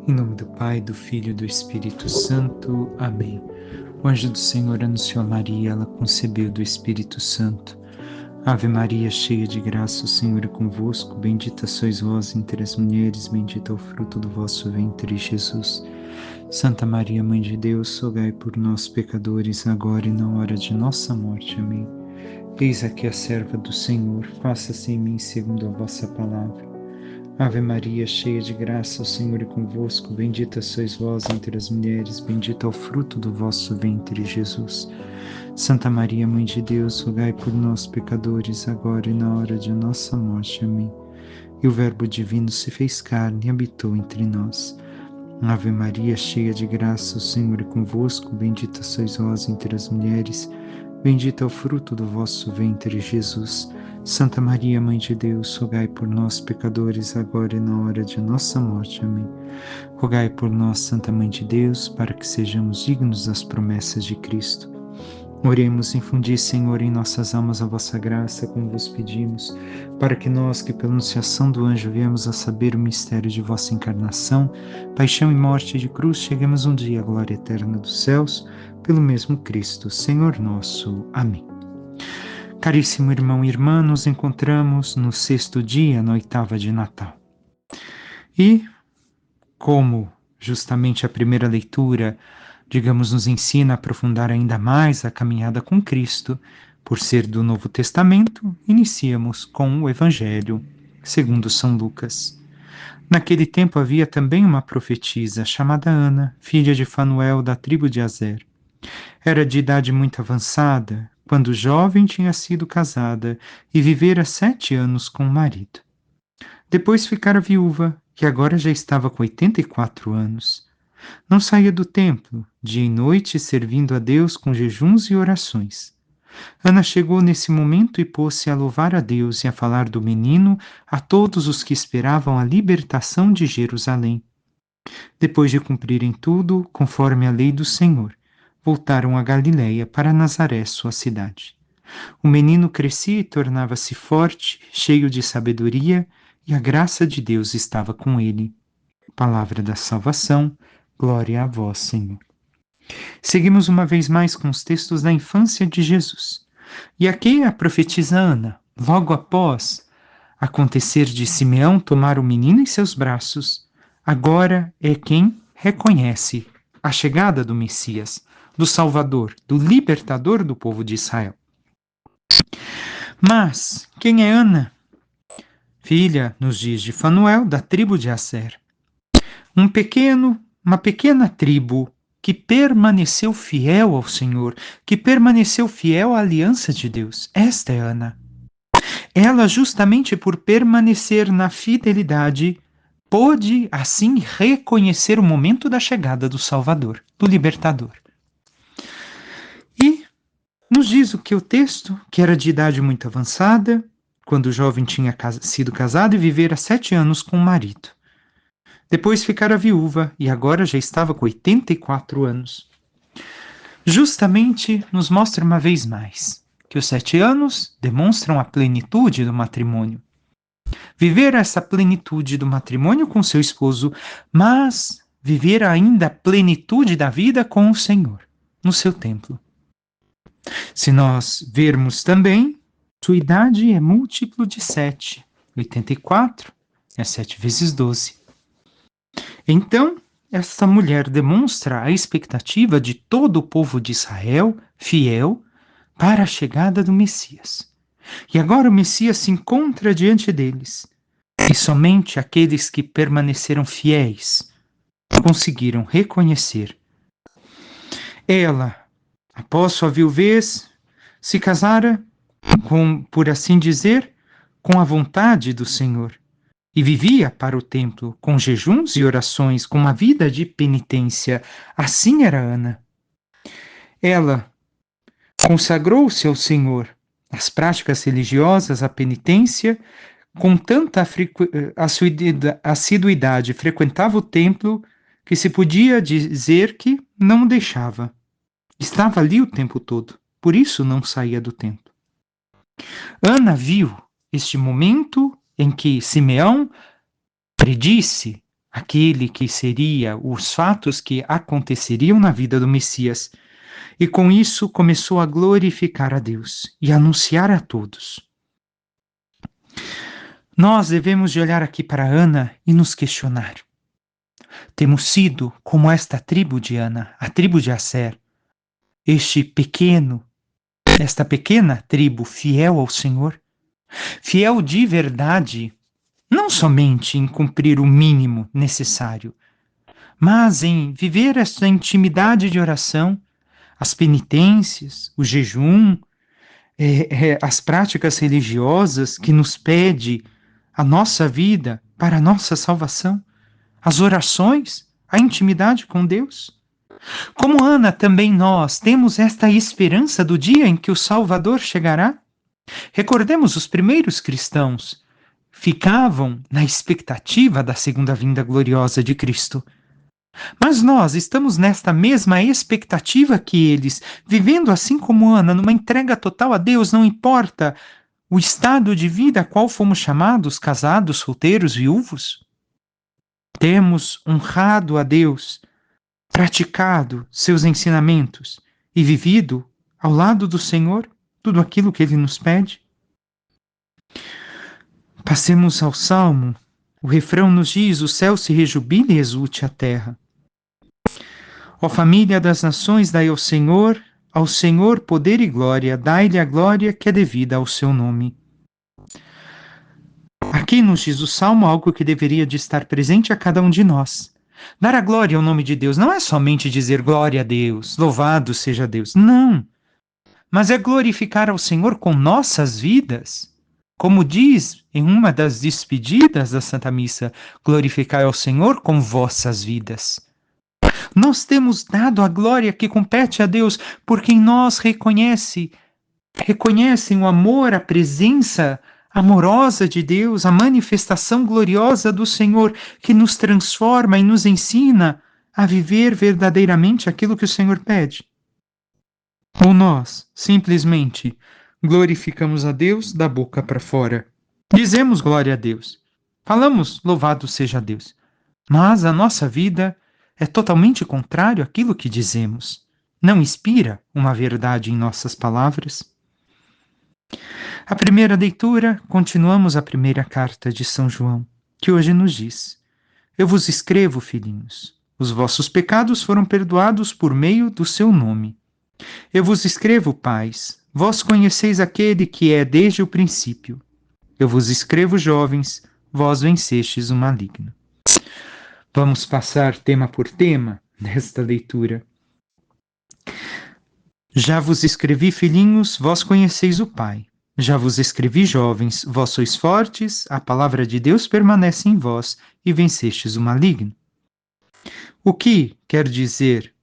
Em nome do Pai, do Filho e do Espírito Santo. Amém. O anjo do Senhor anunciou a Maria, ela concebeu do Espírito Santo. Ave Maria, cheia de graça, o Senhor é convosco. Bendita sois vós entre as mulheres, bendito é o fruto do vosso ventre, Jesus. Santa Maria, Mãe de Deus, rogai por nós, pecadores, agora e na hora de nossa morte. Amém. Eis aqui a serva do Senhor, faça-se em mim segundo a vossa palavra. Ave Maria, cheia de graça, o Senhor é convosco. Bendita sois vós entre as mulheres, bendito é o fruto do vosso ventre, Jesus. Santa Maria, Mãe de Deus, rogai por nós, pecadores, agora e na hora de nossa morte. Amém. E o Verbo divino se fez carne e habitou entre nós. Ave Maria, cheia de graça, o Senhor é convosco. Bendita sois vós entre as mulheres, bendito é o fruto do vosso ventre, Jesus. Santa Maria, Mãe de Deus, rogai por nós, pecadores, agora e na hora de nossa morte. Amém. Rogai por nós, Santa Mãe de Deus, para que sejamos dignos das promessas de Cristo. Oremos, infundi, Senhor, em nossas almas a vossa graça, como vos pedimos, para que nós, que pela anunciação do anjo viemos a saber o mistério de vossa encarnação, paixão e morte de cruz, cheguemos um dia à glória eterna dos céus, pelo mesmo Cristo, Senhor nosso. Amém. Caríssimo irmão e irmã, nos encontramos no 6º dia, na 8ª de Natal. E, como justamente a primeira leitura, digamos, nos ensina a aprofundar ainda mais a caminhada com Cristo, por ser do Novo Testamento, iniciamos com o Evangelho segundo São Lucas. Naquele tempo havia também uma profetisa chamada Ana, filha de Fanuel, da tribo de Aser. Era de idade muito avançada, quando jovem tinha sido casada e vivera 7 anos com o marido. Depois ficara viúva, que agora já estava com 84 anos. Não saía do templo, dia e noite, servindo a Deus com jejuns e orações. Ana chegou nesse momento e pôs-se a louvar a Deus e a falar do menino a todos os que esperavam a libertação de Jerusalém. Depois de cumprirem tudo, conforme a lei do Senhor, voltaram a Galiléia, para Nazaré, sua cidade. O menino crescia e tornava-se forte, cheio de sabedoria, e a graça de Deus estava com ele. Palavra da salvação, glória a vós, Senhor. Seguimos uma vez mais com os textos da infância de Jesus. E aqui a profetisa Ana, logo após acontecer de Simeão tomar o menino em seus braços, agora é quem reconhece a chegada do Messias, do Salvador, do libertador do povo de Israel. Mas quem é Ana? Filha, nos dias de Fanuel, da tribo de Aser. Uma pequena tribo que permaneceu fiel ao Senhor, que permaneceu fiel à aliança de Deus. Esta é Ana. Ela, justamente por permanecer na fidelidade, pôde, assim, reconhecer o momento da chegada do Salvador, do Libertador. E nos diz o que o texto, que era de idade muito avançada, quando o jovem tinha sido casado e vivera 7 anos com o marido. Depois ficara viúva e agora já estava com 84 anos. Justamente nos mostra uma vez mais que os 7 anos demonstram a plenitude do matrimônio. Viver essa plenitude do matrimônio com seu esposo, mas viver ainda a plenitude da vida com o Senhor, no seu templo. Se nós vermos também, sua idade é múltiplo de 7. 84 é 7 vezes 12. Então, essa mulher demonstra a expectativa de todo o povo de Israel, fiel, para a chegada do Messias. E agora o Messias se encontra diante deles. E somente aqueles que permaneceram fiéis conseguiram reconhecer. Ela, após sua viuvez, se casara com, por assim dizer, com a vontade do Senhor. E vivia para o templo, com jejuns e orações, com uma vida de penitência. Assim era Ana. Ela consagrou-se ao Senhor, às práticas religiosas, à penitência, com tanta assiduidade, frequentava o templo que se podia dizer que não o deixava. Estava ali o tempo todo, por isso não saía do templo. Ana viu este momento em que Simeão predisse aquele que seria, os fatos que aconteceriam na vida do Messias. E com isso começou a glorificar a Deus e anunciar a todos. Nós devemos de olhar aqui para Ana e nos questionar. Temos sido como esta tribo de Ana, a tribo de Asser, esta pequena tribo fiel ao Senhor, fiel de verdade, não somente em cumprir o mínimo necessário, mas em viver esta intimidade de oração, as penitências, o jejum, as práticas religiosas que nos pede a nossa vida para a nossa salvação, as orações, a intimidade com Deus. Como Ana, também nós temos esta esperança do dia em que o Salvador chegará. Recordemos, os primeiros cristãos ficavam na expectativa da segunda vinda gloriosa de Cristo. Mas nós estamos nesta mesma expectativa que eles, vivendo assim como Ana, numa entrega total a Deus, não importa o estado de vida a qual fomos chamados, casados, solteiros, viúvos. Temos honrado a Deus, praticado seus ensinamentos e vivido ao lado do Senhor tudo aquilo que Ele nos pede. Passemos ao Salmo. O refrão nos diz: o céu se rejubile e exulte a terra. Ó família das nações, dai ao Senhor poder e glória, dai-lhe a glória que é devida ao seu nome. Aqui nos diz o Salmo algo que deveria de estar presente a cada um de nós. Dar a glória ao nome de Deus não é somente dizer glória a Deus, louvado seja Deus. Não. Mas é glorificar ao Senhor com nossas vidas. Como diz em uma das despedidas da Santa Missa, glorificar ao Senhor com vossas vidas. Nós temos dado a glória que compete a Deus por quem nós reconhecem o amor, a presença amorosa de Deus, a manifestação gloriosa do Senhor que nos transforma e nos ensina a viver verdadeiramente aquilo que o Senhor pede. Ou nós, simplesmente, glorificamos a Deus da boca para fora. Dizemos glória a Deus. Falamos louvado seja Deus. Mas a nossa vida é totalmente contrário àquilo que dizemos. Não inspira uma verdade em nossas palavras. A primeira leitura, continuamos a primeira carta de São João, que hoje nos diz: eu vos escrevo, filhinhos, os vossos pecados foram perdoados por meio do seu nome. Eu vos escrevo, pais, vós conheceis aquele que é desde o princípio. Eu vos escrevo, jovens, vós vencestes o maligno. Vamos passar tema por tema nesta leitura. Já vos escrevi, filhinhos, vós conheceis o Pai. Já vos escrevi, jovens, vós sois fortes, a palavra de Deus permanece em vós e vencestes o maligno. O que quer dizer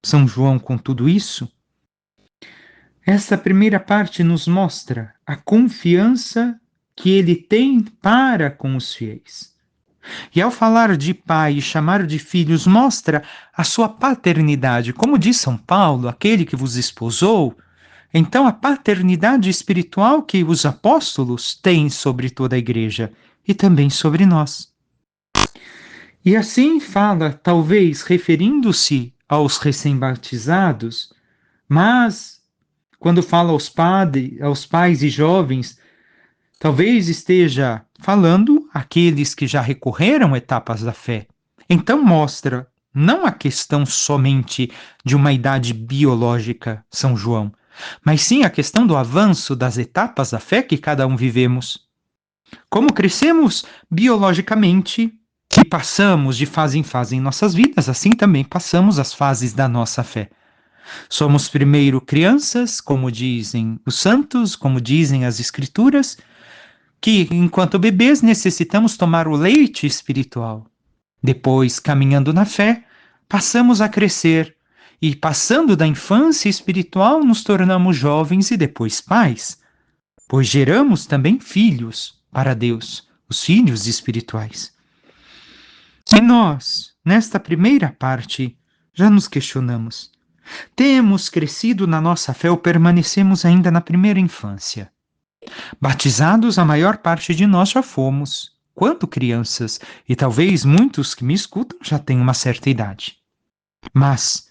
São João com tudo isso? Esta primeira parte nos mostra a confiança que ele tem para com os fiéis. E ao falar de pai e chamar de filhos, mostra a sua paternidade. Como diz São Paulo, aquele que vos esposou, então a paternidade espiritual que os apóstolos têm sobre toda a igreja e também sobre nós. E assim fala, talvez referindo-se aos recém-batizados, mas quando fala aos pais e jovens, talvez esteja falando aqueles que já recorreram etapas da fé. Então mostra não a questão somente de uma idade biológica, São João, mas sim a questão do avanço das etapas da fé que cada um vivemos. Como crescemos biologicamente e passamos de fase em fase em nossas vidas, assim também passamos as fases da nossa fé. Somos primeiro crianças, como dizem os santos, como dizem as escrituras, que enquanto bebês necessitamos tomar o leite espiritual. Depois, caminhando na fé, passamos a crescer e, passando da infância espiritual, nos tornamos jovens e depois pais, pois geramos também filhos para Deus, os filhos espirituais. E nós, nesta primeira parte, já nos questionamos: temos crescido na nossa fé ou permanecemos ainda na primeira infância? Batizados, a maior parte de nós já fomos. enquanto crianças, e talvez muitos que me escutam já tenham uma certa idade. Mas,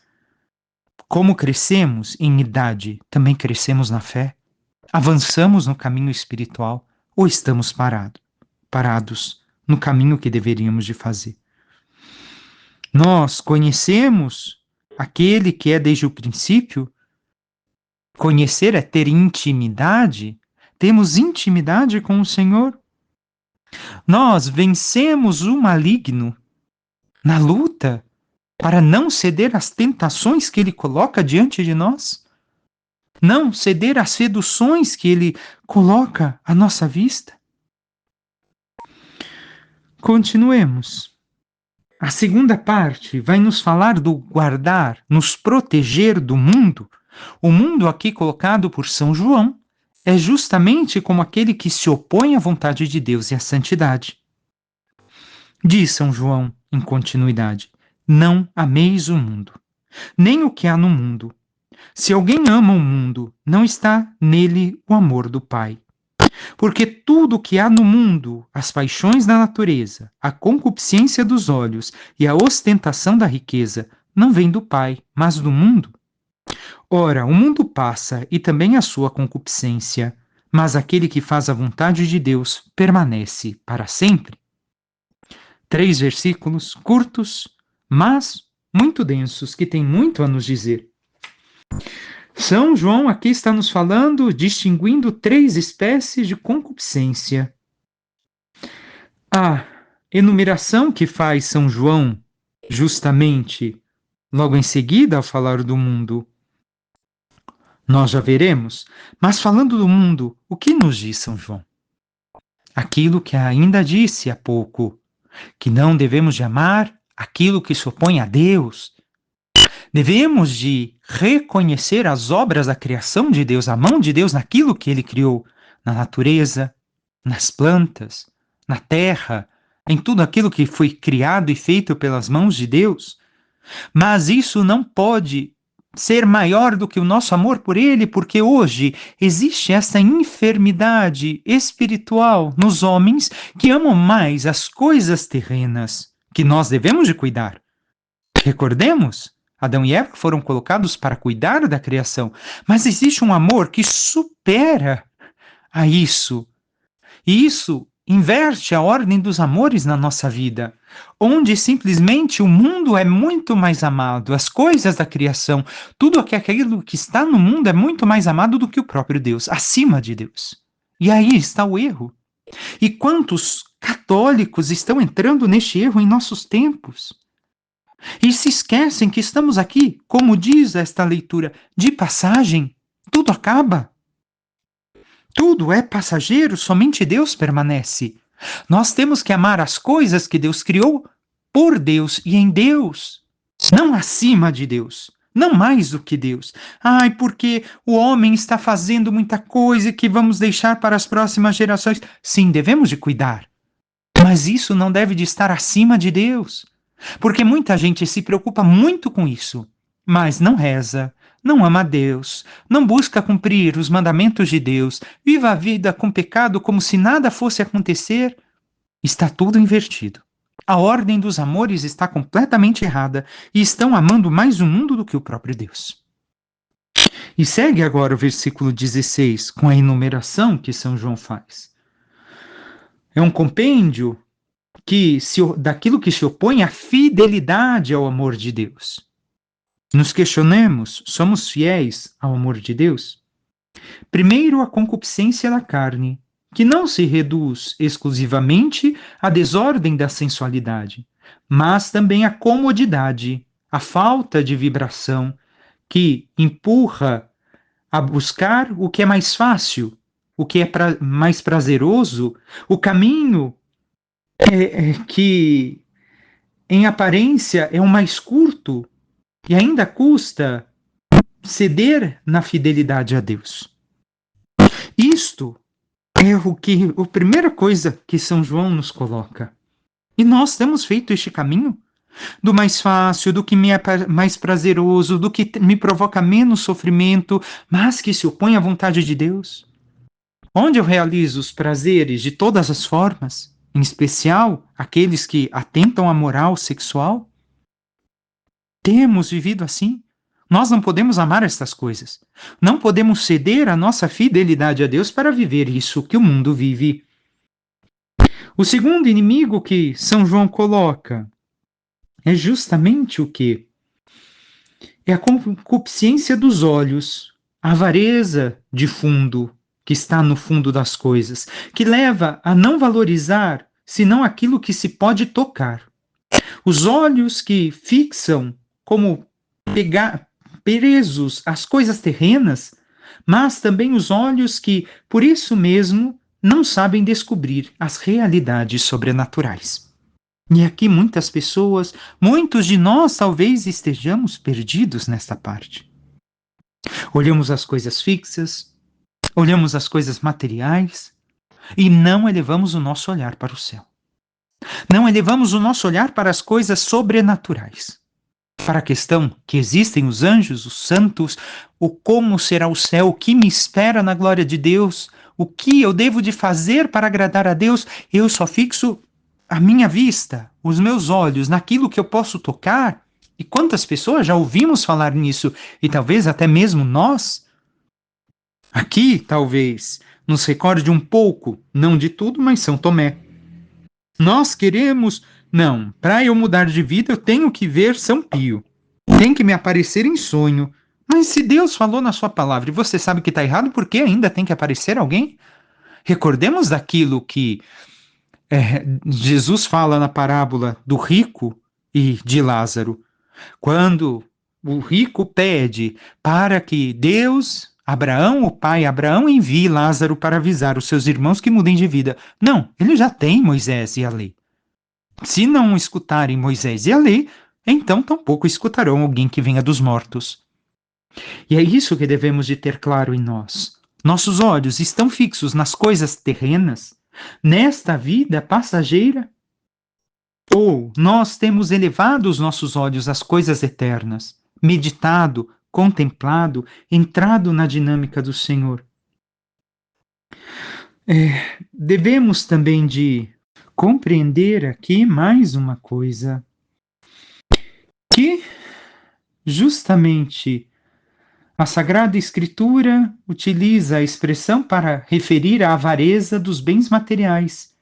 como crescemos em idade, também crescemos na fé? Avançamos no caminho espiritual ou estamos parados no caminho que deveríamos de fazer? Nós conhecemos aquele que é desde o princípio? Conhecer é ter intimidade? Temos intimidade com o Senhor? Nós vencemos o maligno na luta para não ceder às tentações que ele coloca diante de nós? Não ceder às seduções que ele coloca à nossa vista? Continuemos. A segunda parte vai nos falar do guardar, nos proteger do mundo. O mundo aqui colocado por São João é justamente como aquele que se opõe à vontade de Deus e à santidade. Diz São João, em continuidade, não ameis o mundo, nem o que há no mundo. Se alguém ama o mundo, não está nele o amor do Pai. Porque tudo o que há no mundo, as paixões da natureza, a concupiscência dos olhos e a ostentação da riqueza, não vem do Pai, mas do mundo. Ora, o mundo passa e também a sua concupiscência, mas aquele que faz a vontade de Deus permanece para sempre. 3 versículos curtos, mas muito densos, que têm muito a nos dizer. São João aqui está nos falando, distinguindo 3 espécies de concupiscência. A enumeração que faz São João, justamente, logo em seguida, ao falar do mundo, nós já veremos. Mas falando do mundo, o que nos diz São João? Aquilo que ainda disse há pouco, que não devemos de amar aquilo que se opõe a Deus. Devemos de reconhecer as obras da criação de Deus, a mão de Deus naquilo que Ele criou, na natureza, nas plantas, na terra, em tudo aquilo que foi criado e feito pelas mãos de Deus. Mas isso não pode ser maior do que o nosso amor por Ele, porque hoje existe essa enfermidade espiritual nos homens que amam mais as coisas terrenas, que nós devemos de cuidar. Recordemos, Adão e Eva foram colocados para cuidar da criação, mas existe um amor que supera a isso. E isso inverte a ordem dos amores na nossa vida, onde simplesmente o mundo é muito mais amado, as coisas da criação, tudo aquilo que está no mundo é muito mais amado do que o próprio Deus, acima de Deus. E aí está o erro. E quantos católicos estão entrando neste erro em nossos tempos? E se esquecem que estamos aqui, como diz esta leitura, de passagem, tudo acaba. Tudo é passageiro, somente Deus permanece. Nós temos que amar as coisas que Deus criou por Deus e em Deus, não acima de Deus, não mais do que Deus. Ai, porque o homem está fazendo muita coisa que vamos deixar para as próximas gerações. Sim, devemos de cuidar, mas isso não deve de estar acima de Deus, porque muita gente se preocupa muito com isso, mas não reza, não ama a Deus, não busca cumprir os mandamentos de Deus, vive a vida com pecado como se nada fosse acontecer. Está tudo invertido. A ordem dos amores está completamente errada e estão amando mais o mundo do que o próprio Deus. E segue agora o versículo 16 com a enumeração que São João faz. É um compêndio daquilo que se opõe à fidelidade ao amor de Deus. Nos questionemos, somos fiéis ao amor de Deus? Primeiro, a concupiscência da carne, que não se reduz exclusivamente à desordem da sensualidade, mas também à comodidade, à falta de vibração, que empurra a buscar o que é mais fácil, o que é mais prazeroso, o caminho que, em aparência, é o mais curto, e ainda custa ceder na fidelidade a Deus. Isto é a primeira coisa que São João nos coloca. E nós temos feito este caminho do mais fácil, do que me é mais prazeroso, do que me provoca menos sofrimento, mas que se opõe à vontade de Deus. Onde eu realizo os prazeres de todas as formas, em especial aqueles que atentam à moral sexual? Temos vivido assim? Nós não podemos amar estas coisas. Não podemos ceder a nossa fidelidade a Deus para viver isso que o mundo vive. O segundo inimigo que São João coloca é justamente o quê? É a concupiscência dos olhos, a avareza de fundo que está no fundo das coisas, que leva a não valorizar senão aquilo que se pode tocar. Os olhos que fixam como presos às coisas terrenas, mas também os olhos que, por isso mesmo, não sabem descobrir as realidades sobrenaturais. E aqui muitas pessoas, muitos de nós talvez estejamos perdidos nesta parte. Olhamos as coisas fixas, olhamos as coisas materiais e não elevamos o nosso olhar para o céu. Não elevamos o nosso olhar para as coisas sobrenaturais. Para a questão que existem os anjos, os santos, o como será o céu, o que me espera na glória de Deus, o que eu devo de fazer para agradar a Deus, eu só fixo a minha vista, os meus olhos, naquilo que eu posso tocar. E quantas pessoas já ouvimos falar nisso, e talvez até mesmo nós? Aqui, talvez, nos recorde um pouco, não de tudo, mas São Tomé. Nós queremos, não, para eu mudar de vida eu tenho que ver São Pio. Tem que me aparecer em sonho. Mas se Deus falou na sua palavra e você sabe que está errado, por que ainda tem que aparecer alguém? Recordemos daquilo que Jesus fala na parábola do rico e de Lázaro. Quando o rico pede para que Deus, Abraão, o pai Abraão, envie Lázaro para avisar os seus irmãos que mudem de vida. Não, ele já tem Moisés e a lei. Se não escutarem Moisés e a lei, então tampouco escutarão alguém que venha dos mortos. E é isso que devemos de ter claro em nós. Nossos olhos estão fixos nas coisas terrenas, nesta vida passageira? Ou nós temos elevado os nossos olhos às coisas eternas, meditado, contemplado, entrado na dinâmica do Senhor? Devemos também de compreender aqui mais uma coisa, que justamente a Sagrada Escritura utiliza a expressão para referir à avareza dos bens materiais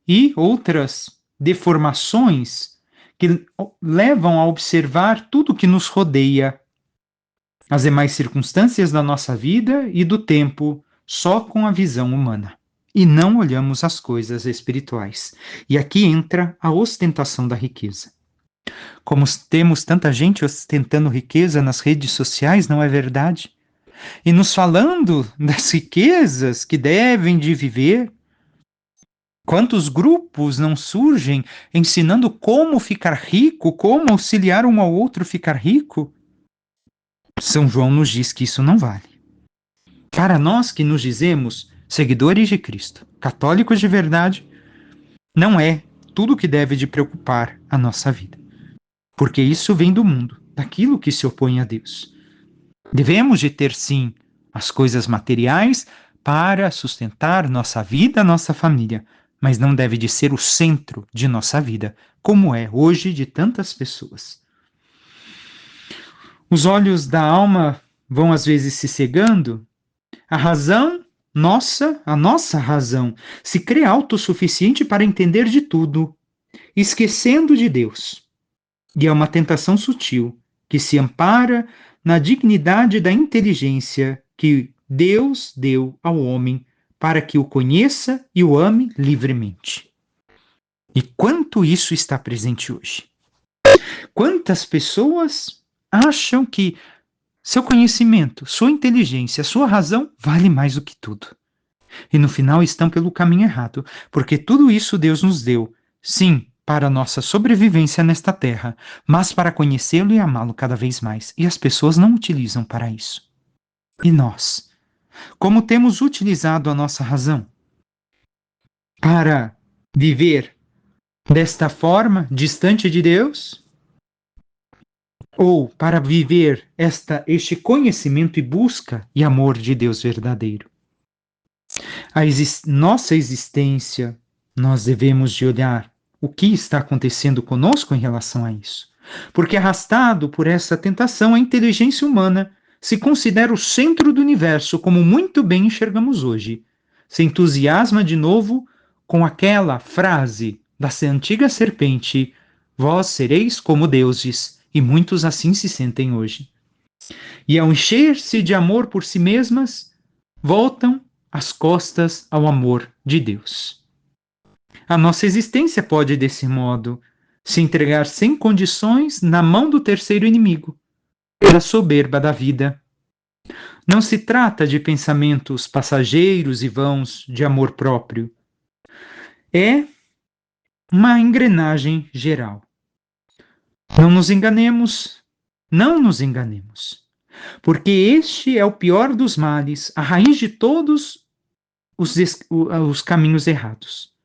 e outras deformações que levam a observar tudo que nos rodeia, as demais circunstâncias da nossa vida e do tempo, só com a visão humana. E não olhamos as coisas espirituais. E aqui entra a ostentação da riqueza. Como temos tanta gente ostentando riqueza nas redes sociais, não é verdade? E nos falando das riquezas que devem de viver, quantos grupos não surgem ensinando como ficar rico, como auxiliar um ao outro ficar rico? São João nos diz que isso não vale. Para nós que nos dizemos seguidores de Cristo, católicos de verdade, não é tudo que deve de preocupar a nossa vida. Porque isso vem do mundo, daquilo que se opõe a Deus. Devemos de ter, sim, as coisas materiais para sustentar nossa vida, nossa família, mas não deve de ser o centro de nossa vida, como é hoje de tantas pessoas. Os olhos da alma vão às vezes se cegando. A razão, a nossa razão, se crê autossuficiente para entender de tudo, esquecendo de Deus. E é uma tentação sutil, que se ampara na dignidade da inteligência que Deus deu ao homem para que o conheça e o ame livremente. E quanto isso está presente hoje? Quantas pessoas acham que seu conhecimento, sua inteligência, sua razão vale mais do que tudo? E no final estão pelo caminho errado, porque tudo isso Deus nos deu, sim, para a nossa sobrevivência nesta terra, mas para conhecê-lo e amá-lo cada vez mais. E as pessoas não utilizam para isso. E nós? Como temos utilizado a nossa razão? Para viver desta forma, distante de Deus? Ou para viver este conhecimento e busca e amor de Deus verdadeiro? Nossa existência, Nós devemos de olhar o que está acontecendo conosco em relação a isso. Porque arrastado por essa tentação, a inteligência humana se considera o centro do universo, como muito bem enxergamos hoje. Se entusiasma de novo com aquela frase da antiga serpente: vós sereis como deuses, e muitos assim se sentem hoje. E ao encher-se de amor por si mesmas, voltam as costas ao amor de Deus. A nossa existência pode, desse modo, se entregar sem condições na mão do terceiro inimigo, da soberba da vida. Não se trata de pensamentos passageiros e vãos de amor próprio. É uma engrenagem geral. Não nos enganemos, não nos enganemos, porque este é o pior dos males, a raiz de todos os caminhos errados.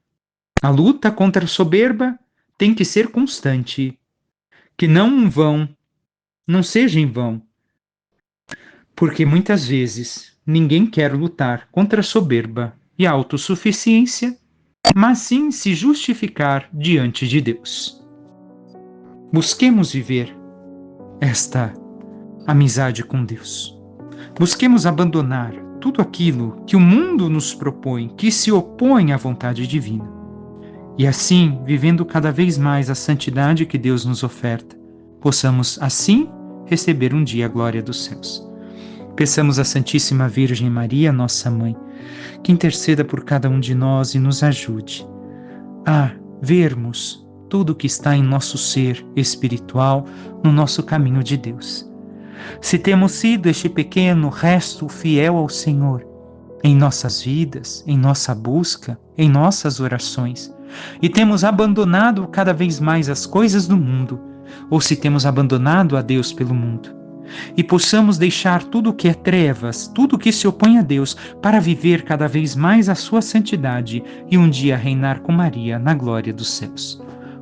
A luta contra a soberba tem que ser constante, que não seja em vão, porque muitas vezes ninguém quer lutar contra a soberba e a autossuficiência, mas sim se justificar diante de Deus. Busquemos viver esta amizade com Deus. Busquemos abandonar tudo aquilo que o mundo nos propõe, que se opõe à vontade divina. E assim, vivendo cada vez mais a santidade que Deus nos oferta, possamos assim receber um dia a glória dos céus. Peçamos à Santíssima Virgem Maria, nossa Mãe, que interceda por cada um de nós e nos ajude a vermos tudo o que está em nosso ser espiritual no nosso caminho de Deus. Se temos sido este pequeno resto fiel ao Senhor em nossas vidas, em nossa busca, em nossas orações, e temos abandonado cada vez mais as coisas do mundo, ou se temos abandonado a Deus pelo mundo, e possamos deixar tudo o que é trevas, tudo o que se opõe a Deus, para viver cada vez mais a sua santidade e um dia reinar com Maria na glória dos céus.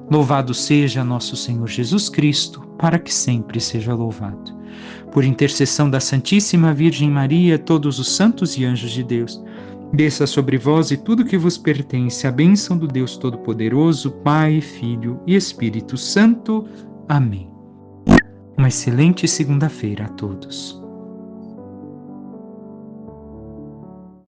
Louvado seja nosso Senhor Jesus Cristo, para que sempre seja louvado. Por intercessão da Santíssima Virgem Maria, todos os santos e anjos de Deus, desça sobre vós e tudo que vos pertence a bênção do Deus Todo-Poderoso, Pai, Filho e Espírito Santo. Amém. Uma excelente segunda-feira a todos.